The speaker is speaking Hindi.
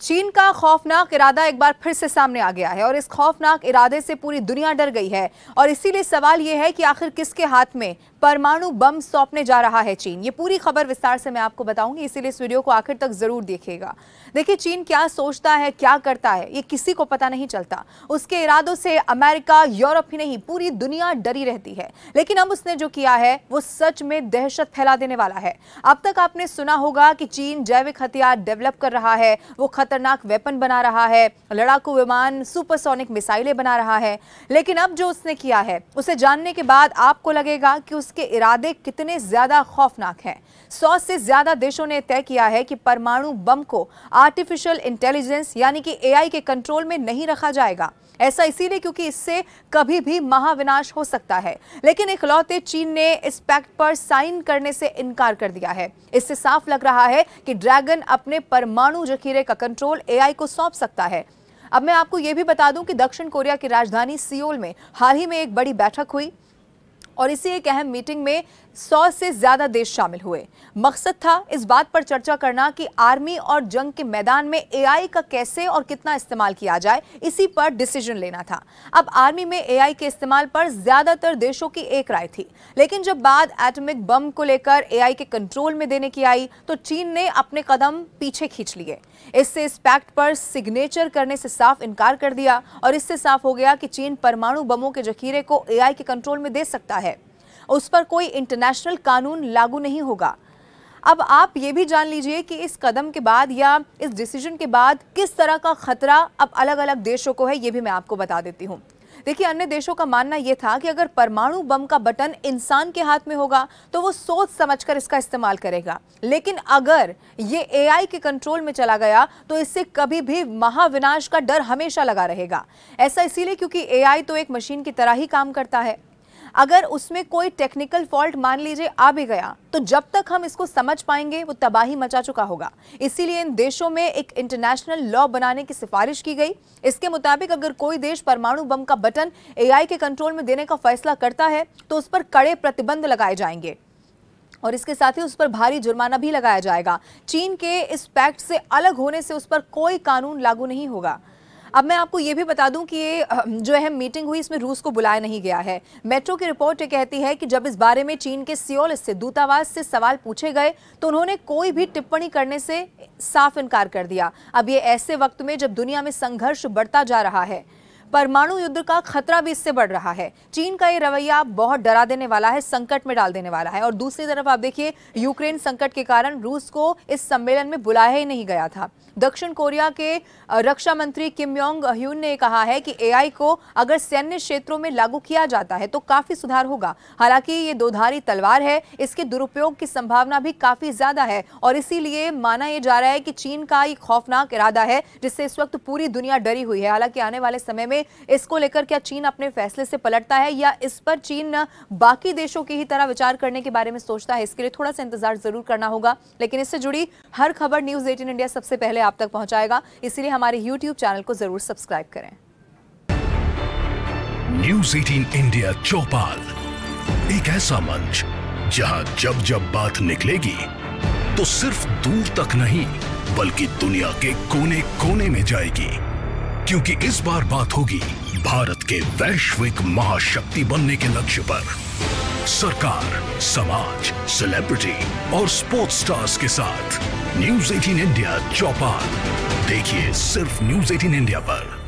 चीन का खौफनाक इरादा एक बार फिर से सामने आ गया है और इस खौफनाक इरादे से पूरी दुनिया डर गई है। और इसीलिए सवाल यह है कि आखिर किसके हाथ में परमाणु बम सौंपने जा रहा है चीन। ये पूरी खबर विस्तार से मैं आपको बताऊंगी, इसीलिए इस वीडियो को आखिर तक जरूर देखिएगा। देखिए, चीन क्या सोचता है, क्या करता है, ये किसी को पता नहीं चलता। उसके इरादों से अमेरिका, यूरोप ही नहीं, पूरी दुनिया डरी रहती है। लेकिन अब उसने जो किया है वो सच में दहशत फैला देने वाला है। अब तक आपने सुना होगा कि चीन जैविक हथियार डेवलप कर रहा है, वो खतरनाक वेपन बना रहा है, लड़ाकू विमान, सुपरसोनिक मिसाइलें बना रहा है। लेकिन अब जो उसने किया है उसे जानने के बाद आपको लगेगा कि उसके इरादे कितने ज्यादा खौफनाक हैं। 100 से ज्यादा देशों ने तय किया है कि परमाणु बम को आर्टिफिशियल इंटेलिजेंस यानी कि एआई के कंट्रोल में नहीं रखा जाएगा। ऐसा इसीलिए क्योंकि इससे कभी भी महाविनाश हो सकता है। लेकिन इकलौते चीन ने इस पैक्ट पर साइन करने से इनकार कर दिया है। इससे साफ लग रहा है कि ड्रैगन अपने परमाणु जखीरे का कंट्रोल एआई को सौंप सकता है। अब मैं आपको यह भी बता दूं कि दक्षिण कोरिया की राजधानी सियोल में हाल ही में एक बड़ी बैठक हुई और इसी एक अहम मीटिंग में 100 से ज्यादा देश शामिल हुए। मकसद था इस बात पर चर्चा करना कि आर्मी और जंग के मैदान में एआई का कैसे और कितना इस्तेमाल किया जाए, इसी पर डिसीजन लेना था। अब आर्मी में एआई के इस्तेमाल पर ज्यादातर देशों की एक राय थी, लेकिन जब बात एटॉमिक बम को लेकर एआई के कंट्रोल में देने की आई तो चीन ने अपने कदम पीछे खींच लिए। इससे इस पैक्ट पर सिग्नेचर करने से साफ इनकार कर दिया और इससे साफ हो गया कि चीन परमाणु बमों के जखीरे को एआई के कंट्रोल में दे सकता है। उस पर कोई इंटरनेशनल कानून लागू नहीं होगा। अब आप ये भी जान लीजिए कि इस कदम के बाद या इस डिसीजन के बाद किस तरह का खतरा अब अलग अलग देशों को है, ये भी मैं आपको बता देती हूँ। देखिए, अन्य देशों का मानना यह था कि अगर परमाणु बम का बटन इंसान के हाथ में होगा तो वो सोच समझकर इसका इस्तेमाल करेगा। लेकिन अगर ये एआई के कंट्रोल में चला गया तो इससे कभी भी महाविनाश का डर हमेशा लगा रहेगा। ऐसा इसीलिए क्योंकि एआई तो एक मशीन की तरह ही काम करता है। अगर उसमें कोई टेक्निकल फॉल्ट मान लीजिए आ भी गया तो जब तक हम इसको समझ पाएंगे वो तबाही मचा चुका होगा। इसीलिए इन देशों में एक इंटरनेशनल लॉ बनाने की सिफारिश की गई। इसके मुताबिक अगर कोई देश परमाणु बम का बटन एआई के कंट्रोल में देने का फैसला करता है तो उस पर कड़े प्रतिबंध लगाए जाएंगे और इसके साथ ही उस पर भारी जुर्माना भी लगाया जाएगा। चीन के इस पैक्ट से अलग होने से उस पर कोई कानून लागू नहीं होगा। अब मैं आपको ये भी बता दूं कि ये जो अहम मीटिंग हुई इसमें रूस को बुलाया नहीं गया है। मेट्रो की रिपोर्ट ये कहती है कि जब इस बारे में चीन के सियोल स्थित दूतावास से सवाल पूछे गए तो उन्होंने कोई भी टिप्पणी करने से साफ इनकार कर दिया। अब ये ऐसे वक्त में जब दुनिया में संघर्ष बढ़ता जा रहा है, परमाणु युद्ध का खतरा भी इससे बढ़ रहा है, चीन का ये रवैया बहुत डरा देने वाला है, संकट में डाल देने वाला है। और दूसरी तरफ आप देखिए, यूक्रेन संकट के कारण रूस को इस सम्मेलन में बुलाया ही नहीं गया था। दक्षिण कोरिया के रक्षा मंत्री किम योंग ह्यून ने कहा है कि एआई को अगर सैन्य क्षेत्रों में लागू किया जाता है तो काफी सुधार होगा। हालांकि ये दोधारी तलवार है, इसके दुरुपयोग की संभावना भी काफी ज्यादा है और इसीलिए माना यह जा रहा है कि चीन का एक खौफनाक इरादा है जिससे इस वक्त पूरी दुनिया डरी हुई है। हालांकि आने वाले समय में इसको लेकर क्या चीन अपने फैसले से पलटता है या इस पर चीन बाकी देशों की ही तरह विचार करने के बारे में सोचता है, इसके लिए थोड़ा सा इंतजार जरूर करना होगा। लेकिन इससे जुड़ी हर खबर न्यूज़ 18 इंडिया सबसे पहले आप तक पहुंचाएगा, इसलिए हमारे YouTube चैनल को जरूर सब्सक्राइब करें। न्यूज़ 18 इंडिया चौपाल, एक ऐसा मंच जहां जब जब बात निकलेगी तो सिर्फ दूर तक नहीं बल्कि दुनिया के कोने कोने में जाएगी, क्योंकि इस बार बात होगी भारत के वैश्विक महाशक्ति बनने के लक्ष्य पर। सरकार, समाज, सेलिब्रिटी और स्पोर्ट्स स्टार्स के साथ न्यूज़ 18 इंडिया चौपाल देखिए सिर्फ न्यूज़ 18 इंडिया पर।